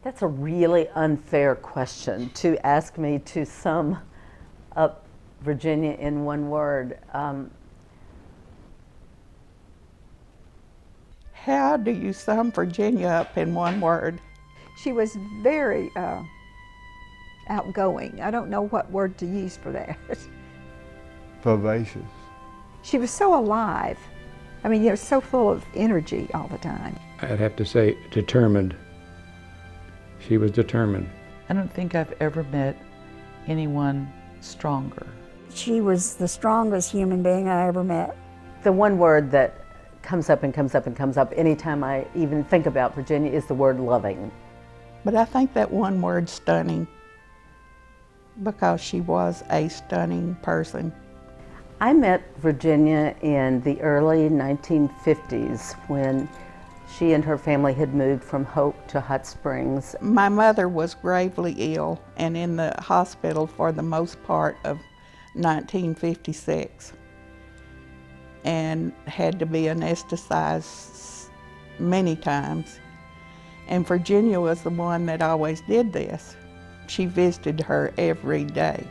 That's a really unfair question to ask me to sum up Virginia in one word. How do you sum Virginia up in one word? She was very outgoing. I don't know what word to use for that. Vivacious. She was so alive. I mean, you know, so full of energy all the time. I'd have to say determined. She was determined. I don't think I've ever met anyone stronger. She was the strongest human being I ever met. The one word that comes up and comes up and comes up anytime I even think about Virginia is the word loving. But I think that one word, stunning, because she was a stunning person. I met Virginia in the early 1950s when she and her family had moved from Hope to Hot Springs. My mother was gravely ill and in the hospital for the most part of 1956 and had to be anesthetized many times. And Virginia was the one that always did this. She visited her every day.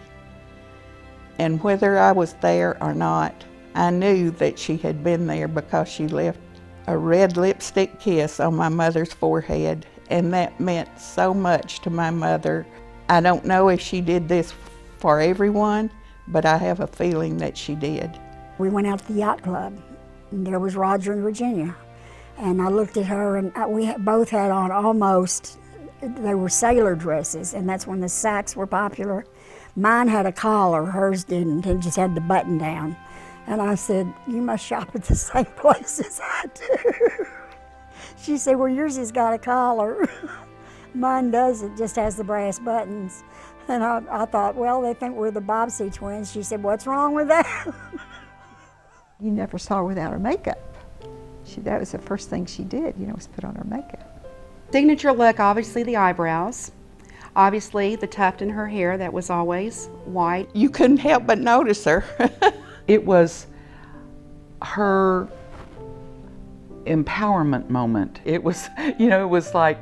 And whether I was there or not, I knew that she had been there because she left a red lipstick kiss on my mother's forehead, and that meant so much to my mother. I don't know if she did this for everyone, but I have a feeling that she did. We went out to the yacht club, and there was Roger and Virginia. And I looked at her, and we both had on almost, they were sailor dresses, and that's when the sacks were popular. Mine had a collar, hers didn't, and just had the button down. And I said, "You must shop at the same place as I do." She said, "Well, yours has got a collar." Mine doesn't, just has the brass buttons. And I thought, well, they think we're the Bobbsey twins. She said, "What's wrong with that?" You never saw her without her makeup. That was the first thing she did, you know, was put on her makeup. Signature look, obviously the eyebrows. Obviously the tuft in her hair that was always white. You couldn't help but notice her. It was her empowerment moment. It was, you know, it was like,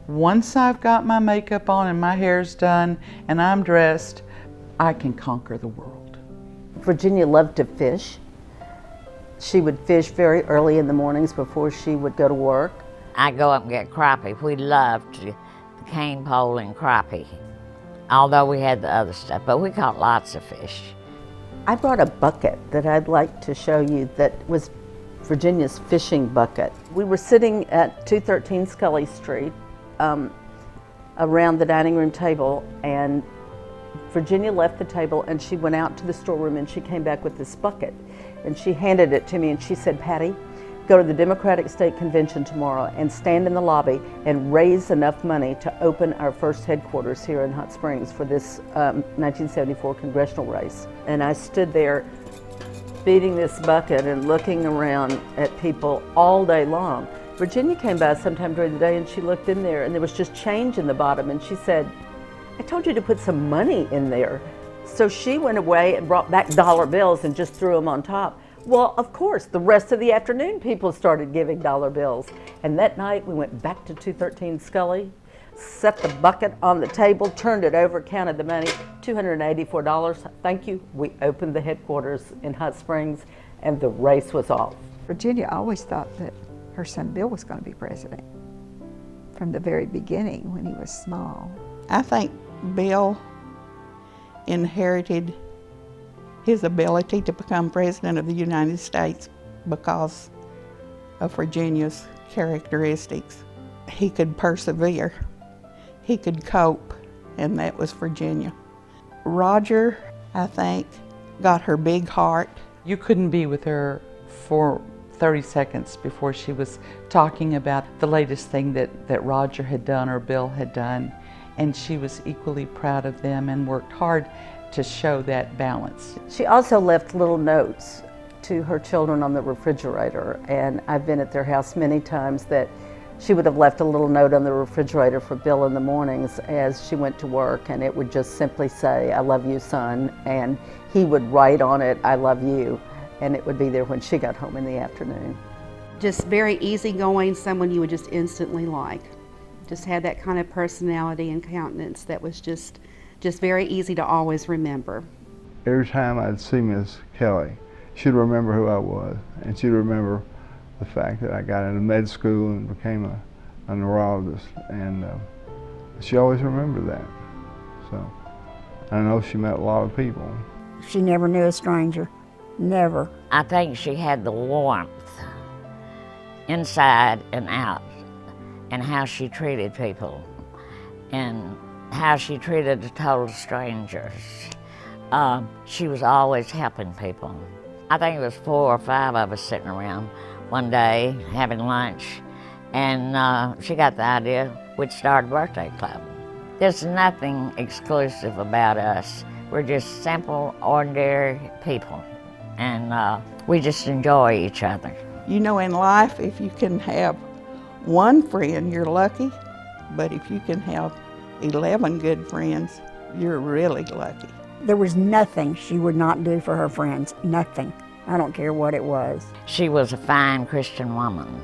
once I've got my makeup on and my hair's done and I'm dressed, I can conquer the world. Virginia loved to fish. She would fish very early in the mornings before she would go to work. I'd go up and get crappie. We loved the cane pole and crappie, although we had the other stuff, but we caught lots of fish. I brought a bucket that I'd like to show you that was Virginia's fishing bucket. We were sitting at 213 Scully Street around the dining room table, and Virginia left the table and she went out to the storeroom and she came back with this bucket and she handed it to me and she said, "Patty, go to the Democratic State Convention tomorrow and stand in the lobby and raise enough money to open our first headquarters here in Hot Springs for this 1974 congressional race." And I stood there beating this bucket and looking around at people all day long. Virginia came by sometime during the day and she looked in there and there was just change in the bottom and she said, "I told you to put some money in there." So she went away and brought back dollar bills and just threw them on top. Well, of course, the rest of the afternoon people started giving dollar bills. And that night we went back to 213 Scully, set the bucket on the table, turned it over, counted the money, $284. Thank you. We opened the headquarters in Hot Springs and the race was off. Virginia always thought that her son Bill was going to be president from the very beginning when he was small. I think Bill inherited his ability to become president of the United States because of Virginia's characteristics. He could persevere, he could cope, and that was Virginia. Roger, I think, got her big heart. You couldn't be with her for 30 seconds before she was talking about the latest thing that Roger had done or Bill had done, and she was equally proud of them and worked hard to show that balance. She also left little notes to her children on the refrigerator, and I've been at their house many times that she would have left a little note on the refrigerator for Bill in the mornings as she went to work, and it would just simply say, "I love you, son," and he would write on it, "I love you," and it would be there when she got home in the afternoon. Just very easygoing, someone you would just instantly like. Just had that kind of personality and countenance that was just very easy to always remember. Every time I'd see Miss Kelley, she'd remember who I was, and she'd remember the fact that I got into med school and became a neurologist, and she always remembered that. So I know she met a lot of people. She never knew a stranger, never. I think she had the warmth inside and out, and how she treated people, and how she treated the total strangers. She was always helping people. I think it was 4 or 5 of us sitting around one day having lunch, and she got the idea we'd start a birthday club. There's nothing exclusive about us. We're just simple, ordinary people, and we just enjoy each other. You know, in life, if you can have one friend, you're lucky, but if you can have 11 good friends, you're really lucky. There was nothing she would not do for her friends, nothing. I don't care what it was. She was a fine Christian woman,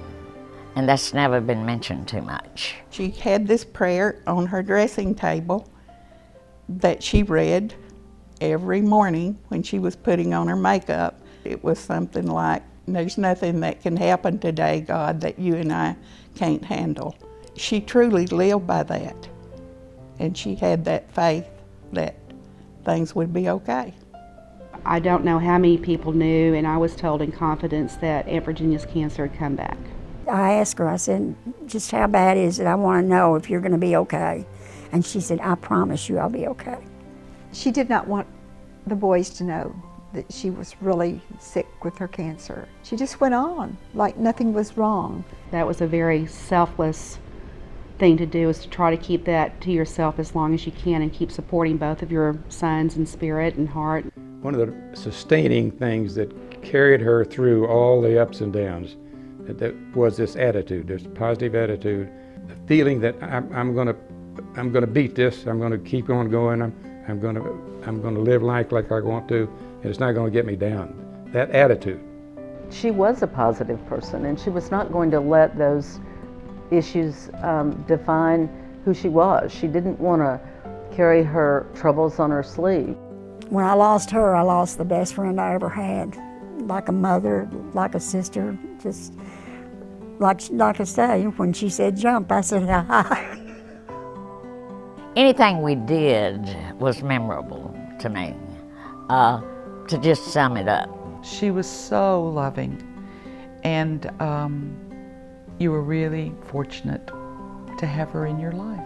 and that's never been mentioned too much. She had this prayer on her dressing table that she read every morning when she was putting on her makeup. It was something like, "There's nothing that can happen today, God, that you and I can't handle." She truly lived by that, and she had that faith that things would be okay. I don't know how many people knew, and I was told in confidence that Aunt Virginia's cancer had come back. I asked her, I said, "Just how bad is it? I want to know if you're going to be okay." And she said, "I promise you I'll be okay." She did not want the boys to know that she was really sick with her cancer. She just went on like nothing was wrong. That was a very selfless thing to do, is to try to keep that to yourself as long as you can and keep supporting both of your sons in spirit and heart. One of the sustaining things that carried her through all the ups and downs, that was this attitude, this positive attitude, the feeling that I'm gonna beat this. I'm gonna keep on going. I'm gonna live life like I want to, and it's not gonna get me down. That attitude. She was a positive person, and she was not going to let those issues define who she was. She didn't want to carry her troubles on her sleeve. When I lost her, I lost the best friend I ever had. Like a mother, like a sister, just like I say, when she said jump, I said hi. Anything we did was memorable to me, to just sum it up. She was so loving, and you were really fortunate to have her in your life.